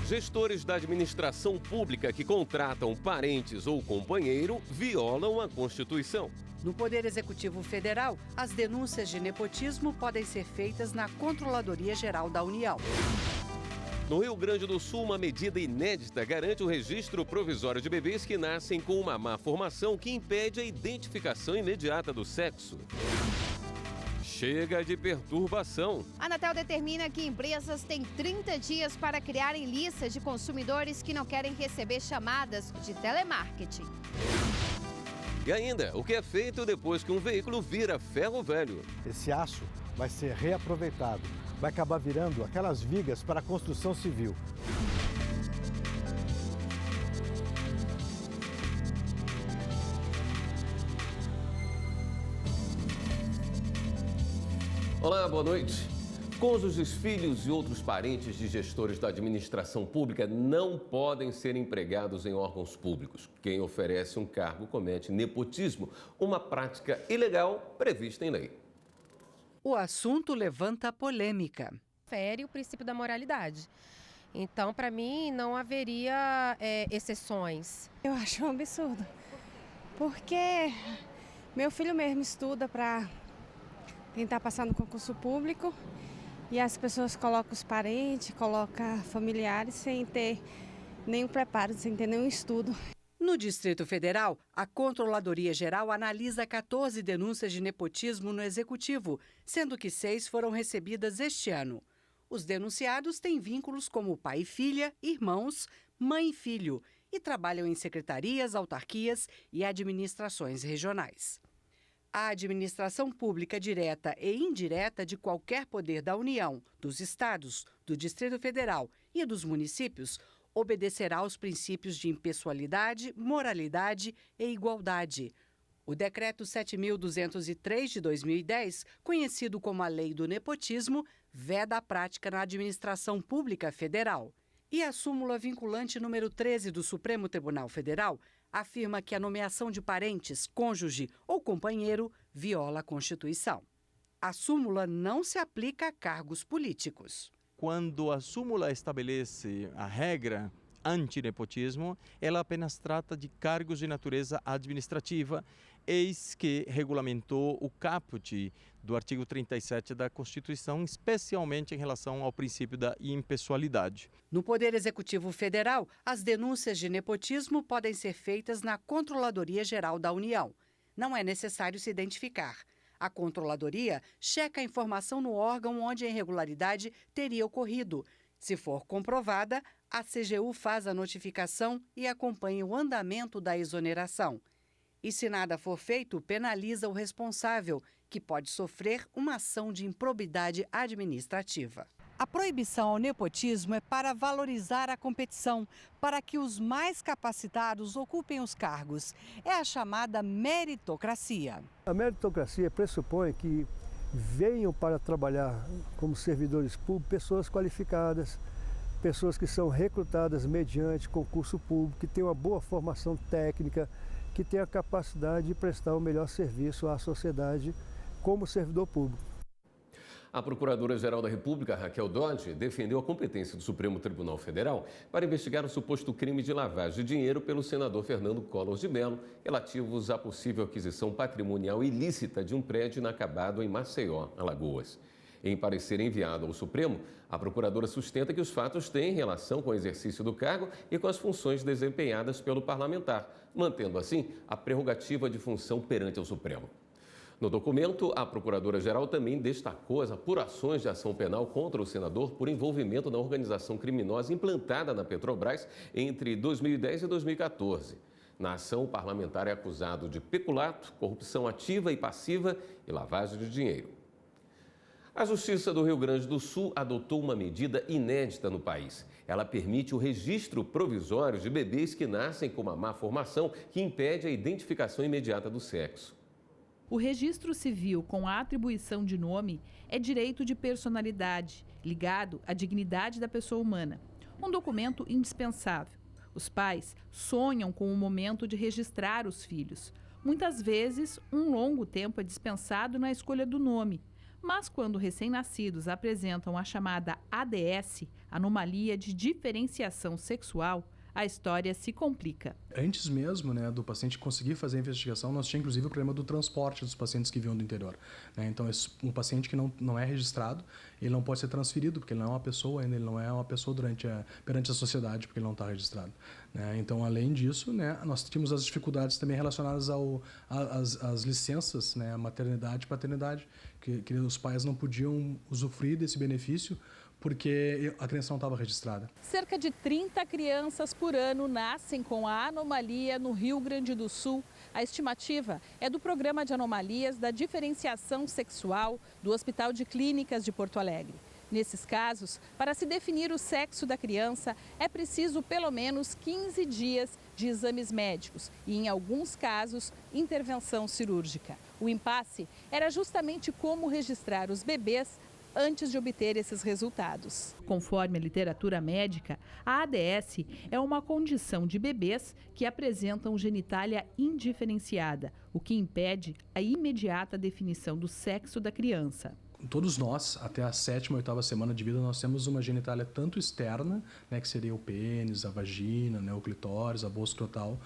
Gestores da administração pública que contratam parentes ou companheiro violam a Constituição. No Poder Executivo Federal, as denúncias de nepotismo podem ser feitas na Controladoria Geral da União. No Rio Grande do Sul, uma medida inédita garante o registro provisório de bebês que nascem com uma má formação que impede a identificação imediata do sexo. Chega de perturbação. A Anatel determina que empresas têm 30 dias para criarem listas de consumidores que não querem receber chamadas de telemarketing. E ainda, o que é feito depois que um veículo vira ferro velho? Esse aço vai ser reaproveitado, vai acabar virando aquelas vigas para a construção civil. Olá, boa noite. Cônjuges, filhos e outros parentes de gestores da administração pública não podem ser empregados em órgãos públicos. Quem oferece um cargo comete nepotismo, uma prática ilegal prevista em lei. O assunto levanta polêmica. Fere o princípio da moralidade. Então, para mim, não haveria exceções. Eu acho um absurdo, porque meu filho mesmo estuda para tentar passar no concurso público e as pessoas colocam os parentes, colocam familiares sem ter nenhum preparo, sem ter nenhum estudo. No Distrito Federal, a Controladoria Geral analisa 14 denúncias de nepotismo no Executivo, sendo que 6 foram recebidas este ano. Os denunciados têm vínculos como pai e filha, irmãos, mãe e filho e trabalham em secretarias, autarquias e administrações regionais. A administração pública direta e indireta de qualquer poder da União, dos estados, do Distrito Federal e dos municípios obedecerá aos princípios de impessoalidade, moralidade e igualdade. O Decreto 7.203 de 2010, conhecido como a Lei do Nepotismo, veda a prática na administração pública federal. E a súmula vinculante número 13 do Supremo Tribunal Federal afirma que a nomeação de parentes, cônjuge ou companheiro viola a Constituição. A súmula não se aplica a cargos políticos. Quando a súmula estabelece a regra anti-nepotismo, ela apenas trata de cargos de natureza administrativa, eis que regulamentou o caput do artigo 37 da Constituição, especialmente em relação ao princípio da impessoalidade. No Poder Executivo Federal, as denúncias de nepotismo podem ser feitas na Controladoria Geral da União. Não é necessário se identificar. A Controladoria checa a informação no órgão onde a irregularidade teria ocorrido. Se for comprovada, a CGU faz a notificação e acompanha o andamento da exoneração. E se nada for feito, penaliza o responsável, que pode sofrer uma ação de improbidade administrativa. A proibição ao nepotismo é para valorizar a competição, para que os mais capacitados ocupem os cargos. É a chamada meritocracia. A meritocracia pressupõe que venham para trabalhar como servidores públicos pessoas qualificadas, pessoas que são recrutadas mediante concurso público, que têm uma boa formação técnica, que têm a capacidade de prestar o melhor serviço à sociedade como servidor público. A Procuradora-Geral da República, Raquel Dodge, defendeu a competência do Supremo Tribunal Federal para investigar o suposto crime de lavagem de dinheiro pelo senador Fernando Collor de Mello, relativos à possível aquisição patrimonial ilícita de um prédio inacabado em Maceió, Alagoas. Em parecer enviado ao Supremo, a procuradora sustenta que os fatos têm relação com o exercício do cargo e com as funções desempenhadas pelo parlamentar, mantendo assim a prerrogativa de função perante ao Supremo. No documento, a Procuradora-Geral também destacou as apurações de ação penal contra o senador por envolvimento na organização criminosa implantada na Petrobras entre 2010 e 2014. Na ação, o parlamentar é acusado de peculato, corrupção ativa e passiva e lavagem de dinheiro. A Justiça do Rio Grande do Sul adotou uma medida inédita no país. Ela permite o registro provisório de bebês que nascem com uma má formação que impede a identificação imediata do sexo. O registro civil com a atribuição de nome é direito de personalidade, ligado à dignidade da pessoa humana. Um documento indispensável. Os pais sonham com o momento de registrar os filhos. Muitas vezes, um longo tempo é dispensado na escolha do nome. Mas quando recém-nascidos apresentam a chamada ADS, anomalia de diferenciação sexual, a história se complica. Antes mesmo, né, do paciente conseguir fazer a investigação, nós tínhamos inclusive o problema do transporte dos pacientes que vinham do interior, né? Então, um paciente que não é registrado, ele não pode ser transferido, porque ele não é uma pessoa ainda, ele não é uma pessoa perante a sociedade, porque ele não está registrado, né? Então, além disso, né, nós tínhamos as dificuldades também relacionadas às licenças, né, maternidade e paternidade, que os pais não podiam usufruir desse benefício, porque a criança não estava registrada. Cerca de 30 crianças por ano nascem com a anomalia no Rio Grande do Sul. A estimativa é do Programa de Anomalias da Diferenciação Sexual do Hospital de Clínicas de Porto Alegre. Nesses casos, para se definir o sexo da criança, é preciso pelo menos 15 dias de exames médicos e, em alguns casos, intervenção cirúrgica. O impasse era justamente como registrar os bebês antes de obter esses resultados. Conforme a literatura médica, a ADS é uma condição de bebês que apresentam genitália indiferenciada, o que impede a imediata definição do sexo da criança. Todos nós, até a 7ª ou 8ª semana de vida, nós temos uma genitália tanto externa, né, que seria o pênis, a vagina, né, o clitóris, a bolsa escrotal,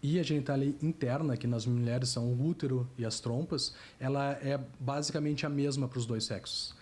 e a genitália interna, que nas mulheres são o útero e as trompas, ela é basicamente a mesma para os dois sexos.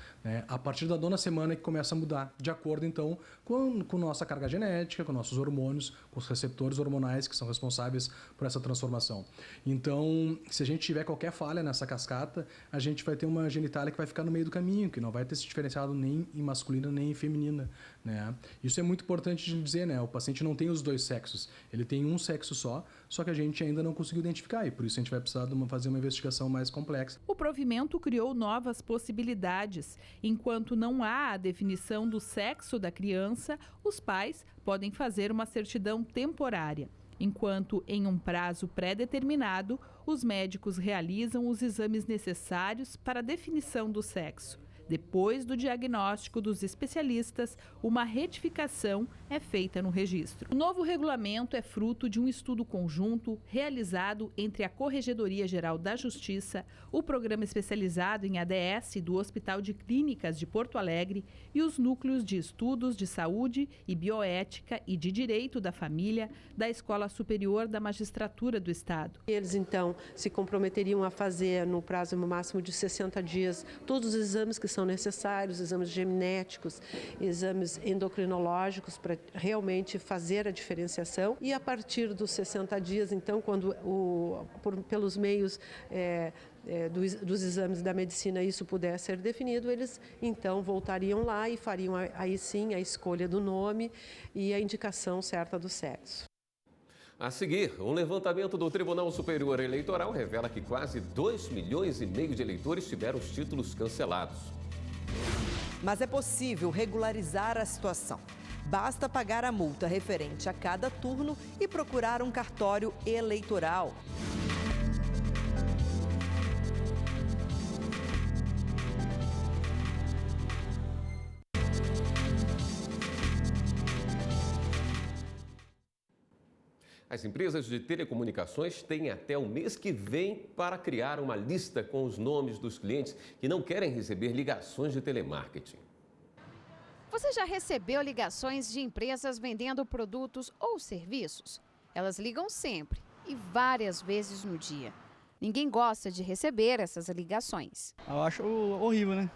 A partir da 9ª semana que começa a mudar, de acordo então com nossa carga genética, com nossos hormônios, com os receptores hormonais que são responsáveis por essa transformação. Então, se a gente tiver qualquer falha nessa cascata, a gente vai ter uma genitália que vai ficar no meio do caminho, que não vai ter se diferenciado nem em masculina nem em feminina, né? Isso é muito importante de dizer, né? O paciente não tem os dois sexos, ele tem um sexo só que a gente ainda não conseguiu identificar e por isso a gente vai precisar fazer uma investigação mais complexa. O provimento criou novas possibilidades. Enquanto não há a definição do sexo da criança, os pais podem fazer uma certidão temporária. Enquanto, em um prazo pré-determinado, os médicos realizam os exames necessários para a definição do sexo. Depois do diagnóstico dos especialistas, uma retificação é feita no registro. O novo regulamento é fruto de um estudo conjunto realizado entre a Corregedoria Geral da Justiça, o Programa Especializado em ADS do Hospital de Clínicas de Porto Alegre e os núcleos de estudos de saúde e bioética e de direito da família da Escola Superior da Magistratura do Estado. Eles, então, se comprometeriam a fazer, no prazo máximo de 60 dias, todos os exames que são necessários, exames genéticos, exames endocrinológicos, para realmente fazer a diferenciação. E a partir dos 60 dias, então, quando pelos meios dos exames da medicina isso puder ser definido, eles então voltariam lá e fariam aí sim a escolha do nome e a indicação certa do sexo. A seguir, um levantamento do Tribunal Superior Eleitoral revela que quase 2,5 milhões de eleitores tiveram os títulos cancelados. Mas é possível regularizar a situação. Basta pagar a multa referente a cada turno e procurar um cartório eleitoral. As empresas de telecomunicações têm até o mês que vem para criar uma lista com os nomes dos clientes que não querem receber ligações de telemarketing. Você já recebeu ligações de empresas vendendo produtos ou serviços? Elas ligam sempre e várias vezes no dia. Ninguém gosta de receber essas ligações. Eu acho horrível, né?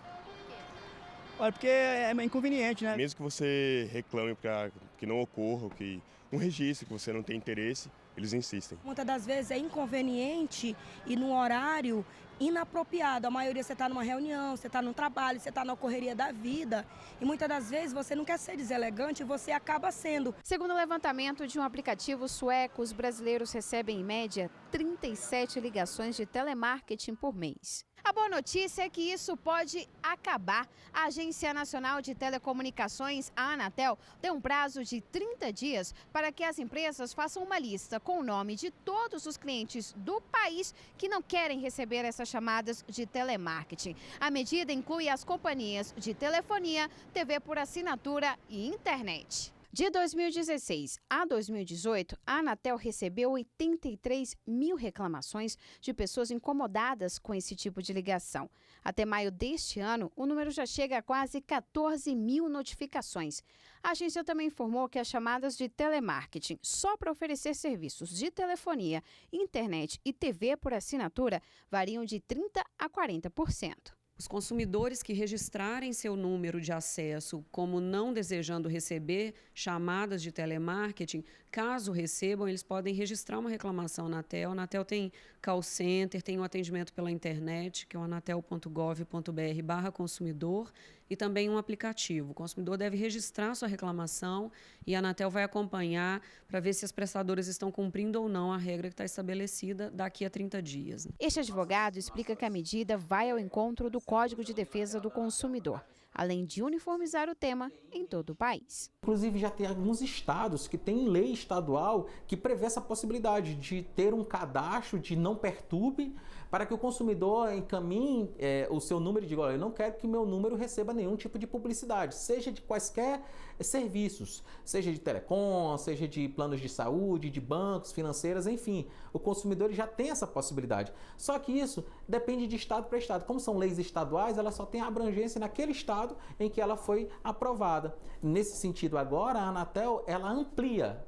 Olha, porque é inconveniente, né? Mesmo que você reclame para que não ocorra, que um registro, que você não tem interesse, eles insistem. Muitas das vezes é inconveniente e num horário inapropriado. A maioria você está numa reunião, você está no trabalho, você está na correria da vida. E muitas das vezes você não quer ser deselegante e você acaba sendo. Segundo o levantamento de um aplicativo sueco, os brasileiros recebem em média 37 ligações de telemarketing por mês. A boa notícia é que isso pode acabar. A Agência Nacional de Telecomunicações, a Anatel, deu um prazo de 30 dias para que as empresas façam uma lista com o nome de todos os clientes do país que não querem receber essas chamadas de telemarketing. A medida inclui as companhias de telefonia, TV por assinatura e internet. De 2016 a 2018, a Anatel recebeu 83 mil reclamações de pessoas incomodadas com esse tipo de ligação. Até maio deste ano, o número já chega a quase 14 mil notificações. A agência também informou que as chamadas de telemarketing, só para oferecer serviços de telefonia, internet e TV por assinatura, variam de 30% a 40%. Os consumidores que registrarem seu número de acesso como não desejando receber chamadas de telemarketing, caso recebam, eles podem registrar uma reclamação na Anatel. A Anatel tem call center, tem um atendimento pela internet, que é o anatel.gov.br/consumidor, e também um aplicativo. O consumidor deve registrar sua reclamação e a Anatel vai acompanhar para ver se as prestadoras estão cumprindo ou não a regra que está estabelecida daqui a 30 dias. Este advogado explica que a medida vai ao encontro do Código de Defesa do Consumidor, além de uniformizar o tema em todo o país. Inclusive, já tem alguns estados que têm lei estadual que prevê essa possibilidade de ter um cadastro de não perturbe para que o consumidor encaminhe o seu número e diga: olha, eu não quero que meu número receba nenhum tipo de publicidade, seja de quaisquer serviços, seja de telecom, seja de planos de saúde, de bancos, financeiras, enfim. O consumidor já tem essa possibilidade. Só que isso depende de estado para estado. Como são leis estaduais, ela só tem abrangência naquele estado em que ela foi aprovada. Nesse sentido, agora, a Anatel ela amplia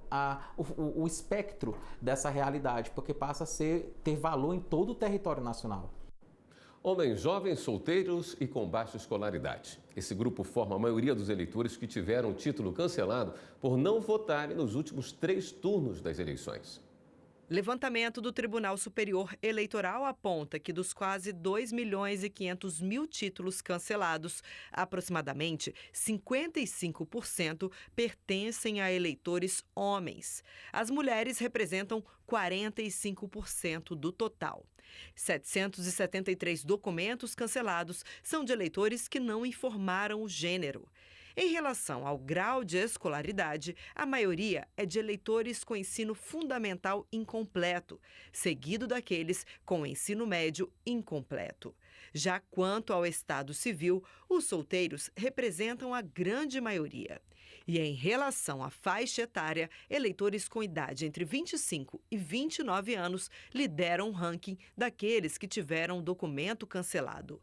o espectro dessa realidade, porque passa a ter valor em todo o território nacional. Homens jovens, solteiros e com baixa escolaridade. Esse grupo forma a maioria dos eleitores que tiveram o título cancelado por não votarem nos últimos 3 turnos das eleições. Levantamento do Tribunal Superior Eleitoral aponta que dos quase 2.500.000 títulos cancelados, aproximadamente 55% pertencem a eleitores homens. As mulheres representam 45% do total. 773 documentos cancelados são de eleitores que não informaram o gênero. Em relação ao grau de escolaridade, a maioria é de eleitores com ensino fundamental incompleto, seguido daqueles com ensino médio incompleto. Já quanto ao estado civil, os solteiros representam a grande maioria. E em relação à faixa etária, eleitores com idade entre 25 e 29 anos lideram o ranking daqueles que tiveram o documento cancelado.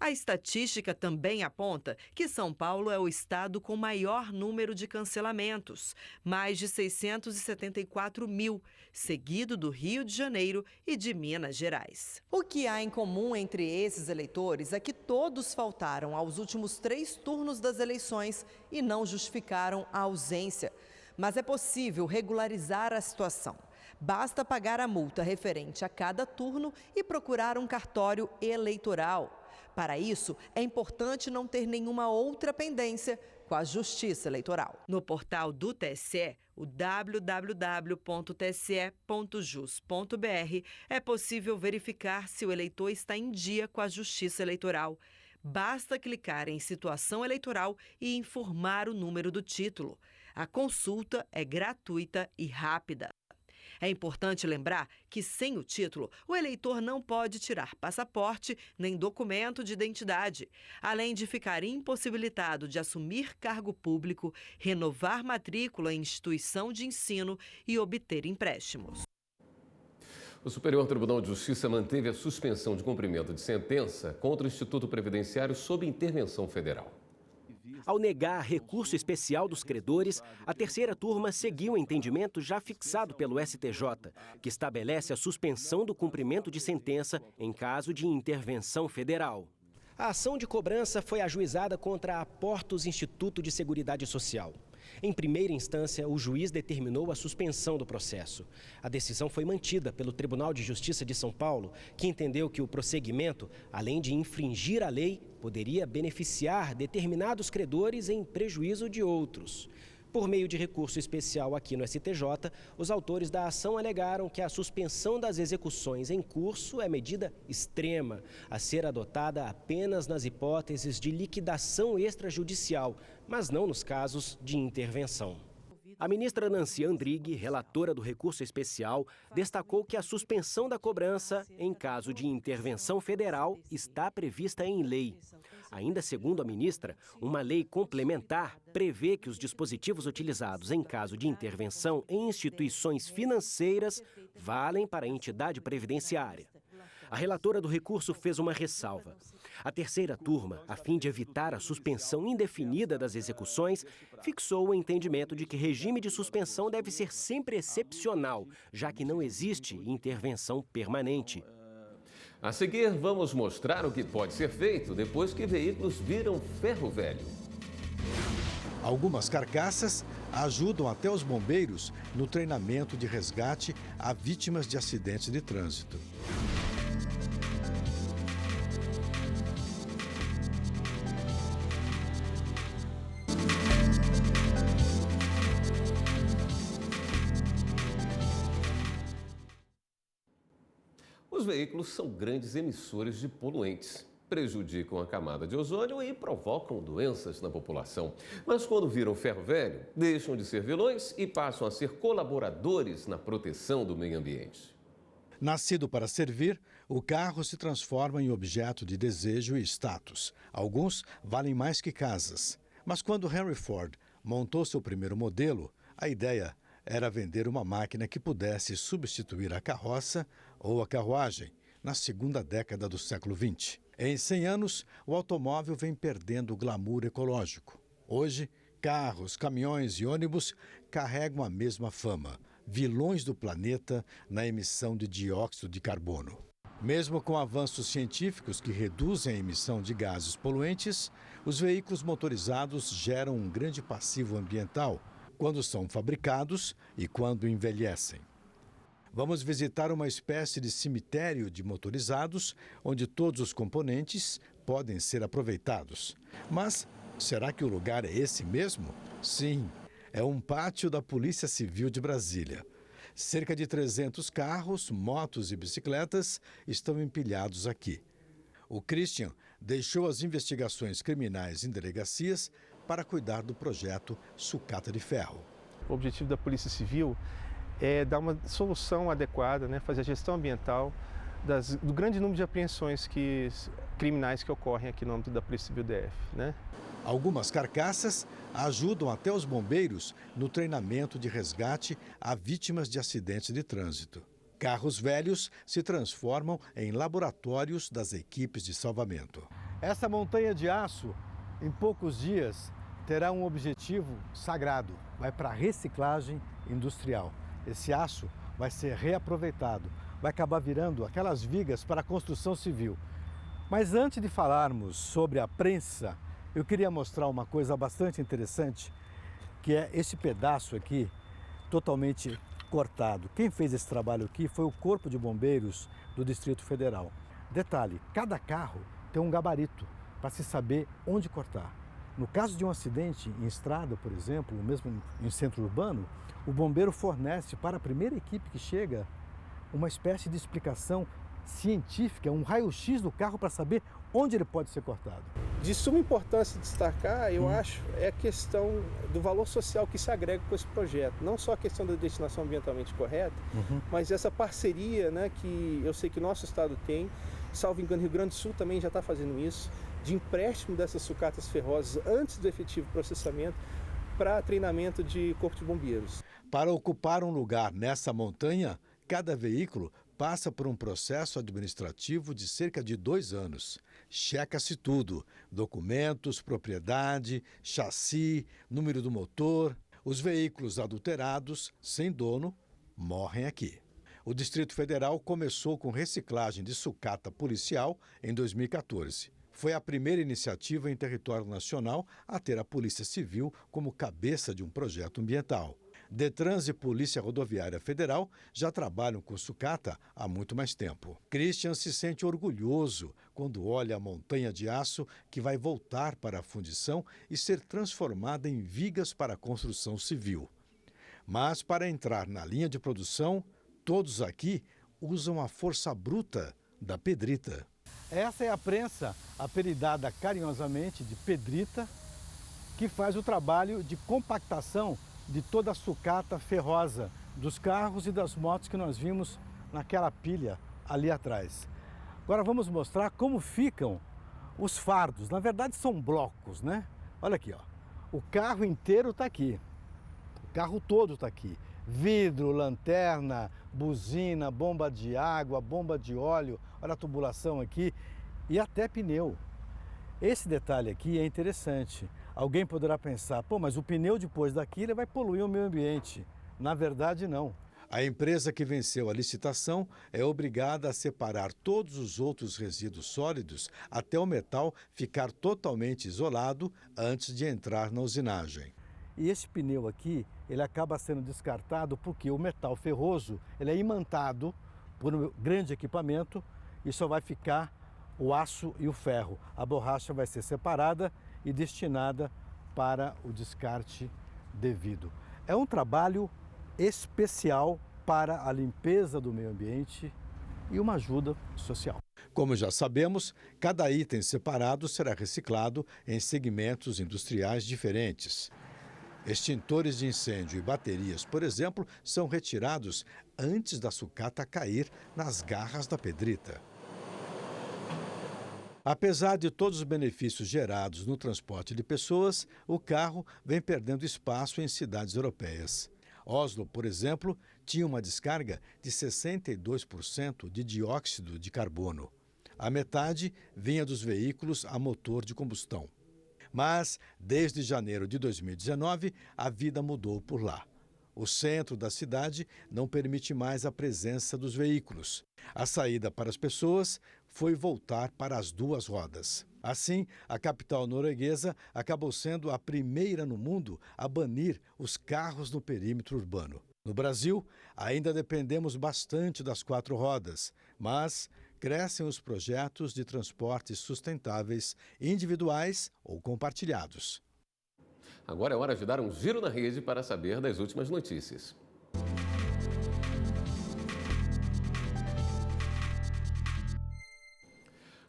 A estatística também aponta que São Paulo é o estado com maior número de cancelamentos, mais de 674 mil, seguido do Rio de Janeiro e de Minas Gerais. O que há em comum entre esses eleitores é que todos faltaram aos últimos 3 turnos das eleições e não justificaram a ausência. Mas é possível regularizar a situação. Basta pagar a multa referente a cada turno e procurar um cartório eleitoral. Para isso, é importante não ter nenhuma outra pendência com a Justiça Eleitoral. No portal do TSE, o www.tse.jus.br, é possível verificar se o eleitor está em dia com a Justiça Eleitoral. Basta clicar em Situação Eleitoral e informar o número do título. A consulta é gratuita e rápida. É importante lembrar que, sem o título, o eleitor não pode tirar passaporte nem documento de identidade, além de ficar impossibilitado de assumir cargo público, renovar matrícula em instituição de ensino e obter empréstimos. O Superior Tribunal de Justiça manteve a suspensão de cumprimento de sentença contra o Instituto Previdenciário sob intervenção federal. Ao negar recurso especial dos credores, a terceira turma seguiu o entendimento já fixado pelo STJ, que estabelece a suspensão do cumprimento de sentença em caso de intervenção federal. A ação de cobrança foi ajuizada contra a Portos Instituto de Seguridade Social. Em primeira instância, o juiz determinou a suspensão do processo. A decisão foi mantida pelo Tribunal de Justiça de São Paulo, que entendeu que o prosseguimento, além de infringir a lei, poderia beneficiar determinados credores em prejuízo de outros. Por meio de recurso especial aqui no STJ, os autores da ação alegaram que a suspensão das execuções em curso é medida extrema, a ser adotada apenas nas hipóteses de liquidação extrajudicial, mas não nos casos de intervenção. A ministra Nancy Andrighi, relatora do recurso especial, destacou que a suspensão da cobrança, em caso de intervenção federal, está prevista em lei. Ainda segundo a ministra, uma lei complementar prevê que os dispositivos utilizados em caso de intervenção em instituições financeiras valem para a entidade previdenciária. A relatora do recurso fez uma ressalva. A terceira turma, a fim de evitar a suspensão indefinida das execuções, fixou o entendimento de que regime de suspensão deve ser sempre excepcional, já que não existe intervenção permanente. A seguir, vamos mostrar o que pode ser feito depois que veículos viram ferro velho. Algumas carcaças ajudam até os bombeiros no treinamento de resgate a vítimas de acidentes de trânsito. Os veículos são grandes emissores de poluentes, prejudicam a camada de ozônio e provocam doenças na população. Mas quando viram ferro velho, deixam de ser vilões e passam a ser colaboradores na proteção do meio ambiente. Nascido para servir, o carro se transforma em objeto de desejo e status. Alguns valem mais que casas. Mas quando Henry Ford montou seu primeiro modelo, a ideia era vender uma máquina que pudesse substituir a carroça ou a carruagem na segunda década do século XX. Em 100 anos, o automóvel vem perdendo o glamour ecológico. Hoje, carros, caminhões e ônibus carregam a mesma fama, vilões do planeta na emissão de dióxido de carbono. Mesmo com avanços científicos que reduzem a emissão de gases poluentes, os veículos motorizados geram um grande passivo ambiental quando são fabricados e quando envelhecem. Vamos visitar uma espécie de cemitério de motorizados, onde todos os componentes podem ser aproveitados. Mas será que o lugar é esse mesmo? Sim, é um pátio da Polícia Civil de Brasília. Cerca de 300 carros, motos e bicicletas estão empilhados aqui. O Christian deixou as investigações criminais em delegacias para cuidar do projeto Sucata de Ferro. O objetivo da Polícia Civil é dar uma solução adequada, fazer a gestão ambiental do grande número de apreensões criminais que ocorrem aqui no âmbito da Polícia Civil DF. Algumas carcaças ajudam até os bombeiros no treinamento de resgate a vítimas de acidentes de trânsito. Carros velhos se transformam em laboratórios das equipes de salvamento. Essa montanha de aço, em poucos dias, terá um objetivo sagrado. Vai para a reciclagem industrial. Esse aço vai ser reaproveitado, vai acabar virando aquelas vigas para a construção civil. Mas antes de falarmos sobre a prensa, eu queria mostrar uma coisa bastante interessante, que é esse pedaço aqui, totalmente cortado. Quem fez esse trabalho aqui foi o Corpo de Bombeiros do Distrito Federal. Detalhe, cada carro tem um gabarito para se saber onde cortar. No caso de um acidente em estrada, por exemplo, ou mesmo em centro urbano, o bombeiro fornece para a primeira equipe que chega uma espécie de explicação científica, um raio-x do carro para saber onde ele pode ser cortado. De suma importância destacar, eu acho, é a questão do valor social que se agrega com esse projeto. Não só a questão da destinação ambientalmente correta, mas essa parceria que eu sei que nosso estado tem, salvo engano, Rio Grande do Sul também já está fazendo isso, de empréstimo dessas sucatas ferrosas antes do efetivo processamento para treinamento de corpo de bombeiros. Para ocupar um lugar nessa montanha, cada veículo passa por um processo administrativo de cerca de 2 anos. Checa-se tudo: documentos, propriedade, chassi, número do motor. Os veículos adulterados, sem dono, morrem aqui. O Distrito Federal começou com reciclagem de sucata policial em 2014. Foi a primeira iniciativa em território nacional a ter a Polícia Civil como cabeça de um projeto ambiental. Detrans e Polícia Rodoviária Federal já trabalham com sucata há muito mais tempo. Christian se sente orgulhoso quando olha a montanha de aço que vai voltar para a fundição e ser transformada em vigas para a construção civil. Mas para entrar na linha de produção, todos aqui usam a força bruta da pedrita. Essa é a prensa, apelidada carinhosamente de pedrita, que faz o trabalho de compactação de toda a sucata ferrosa dos carros e das motos que nós vimos naquela pilha ali atrás. Agora vamos mostrar como ficam Os fardos, na verdade, são blocos, né? Olha aqui, ó. O carro inteiro está aqui. O carro todo está aqui. Vidro, lanterna, buzina, bomba de água, bomba de óleo, olha a tubulação aqui e até pneu. Esse detalhe aqui é interessante. Alguém poderá pensar, pô, mas o pneu depois daquilo vai poluir o meio ambiente. Na verdade, não. A empresa que venceu a licitação é obrigada a separar todos os outros resíduos sólidos até o metal ficar totalmente isolado antes de entrar na usinagem. E esse pneu aqui, ele acaba sendo descartado porque o metal ferroso, ele é imantado por um grande equipamento e só vai ficar o aço e o ferro. A borracha vai ser separada e destinada para o descarte devido. É um trabalho especial para a limpeza do meio ambiente e uma ajuda social. Como já sabemos, cada item separado será reciclado em segmentos industriais diferentes. Extintores de incêndio e baterias, por exemplo, são retirados antes da sucata cair nas garras da pedrita. Apesar de todos os benefícios gerados no transporte de pessoas, o carro vem perdendo espaço em cidades europeias. Oslo, por exemplo, tinha uma descarga de 62% de dióxido de carbono. A metade vinha dos veículos a motor de combustão. Mas, desde janeiro de 2019, a vida mudou por lá. O centro da cidade não permite mais a presença dos veículos. A saída para as pessoas foi voltar para as duas rodas. Assim, a capital norueguesa acabou sendo a primeira no mundo a banir os carros no perímetro urbano. No Brasil, ainda dependemos bastante das quatro rodas, mas crescem os projetos de transportes sustentáveis, individuais ou compartilhados. Agora é hora de dar um giro na rede para saber das últimas notícias.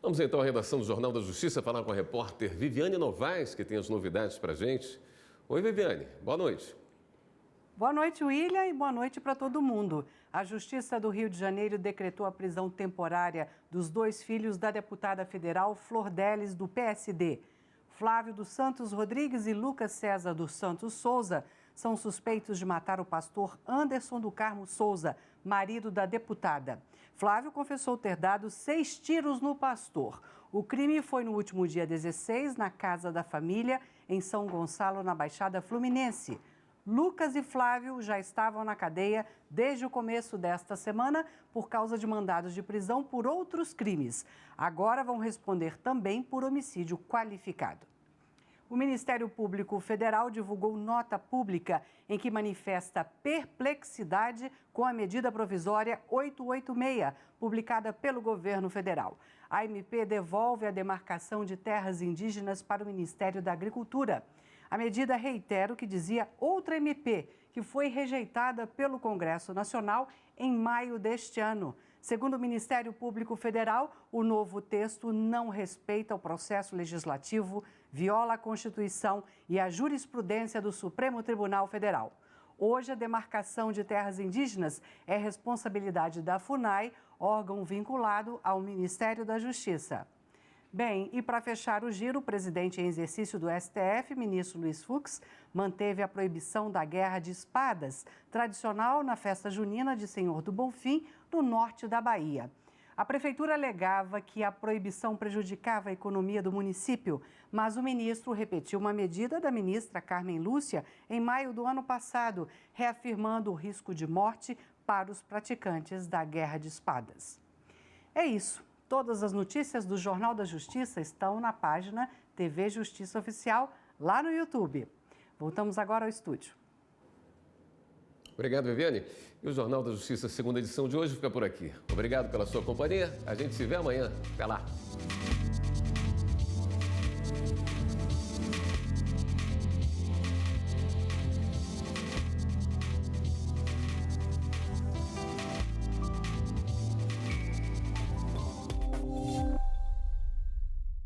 Vamos então à redação do Jornal da Justiça falar com a repórter Viviane Novaes, que tem as novidades para a gente. Oi, Viviane, boa noite. Boa noite, William, e boa noite para todo mundo. A Justiça do Rio de Janeiro decretou a prisão temporária dos dois filhos da deputada federal Flor Delis, do PSD. Flávio dos Santos Rodrigues e Lucas César dos Santos Souza são suspeitos de matar o pastor Anderson do Carmo Souza, marido da deputada. Flávio confessou ter dado 6 tiros no pastor. O crime foi no último dia 16, na casa da família, em São Gonçalo, na Baixada Fluminense. Lucas e Flávio já estavam na cadeia desde o começo desta semana por causa de mandados de prisão por outros crimes. Agora vão responder também por homicídio qualificado. O Ministério Público Federal divulgou nota pública em que manifesta perplexidade com a medida provisória 886, publicada pelo governo federal. A MP devolve a demarcação de terras indígenas para o Ministério da Agricultura. A medida reitera o que dizia outra MP, que foi rejeitada pelo Congresso Nacional em maio deste ano. Segundo o Ministério Público Federal, o novo texto não respeita o processo legislativo, viola a Constituição e a jurisprudência do Supremo Tribunal Federal. Hoje, a demarcação de terras indígenas é responsabilidade da FUNAI, órgão vinculado ao Ministério da Justiça. Bem, e para fechar o giro, o presidente em exercício do STF, ministro Luiz Fux, manteve a proibição da guerra de espadas, tradicional na festa junina de Senhor do Bonfim, no norte da Bahia. A prefeitura alegava que a proibição prejudicava a economia do município, mas o ministro repetiu uma medida da ministra Carmen Lúcia em maio do ano passado, reafirmando o risco de morte para os praticantes da guerra de espadas. É isso. Todas as notícias do Jornal da Justiça estão na página TV Justiça Oficial, lá no YouTube. Voltamos agora ao estúdio. Obrigado, Viviane. E o Jornal da Justiça, segunda edição de hoje, fica por aqui. Obrigado pela sua companhia. A gente se vê amanhã. Até lá.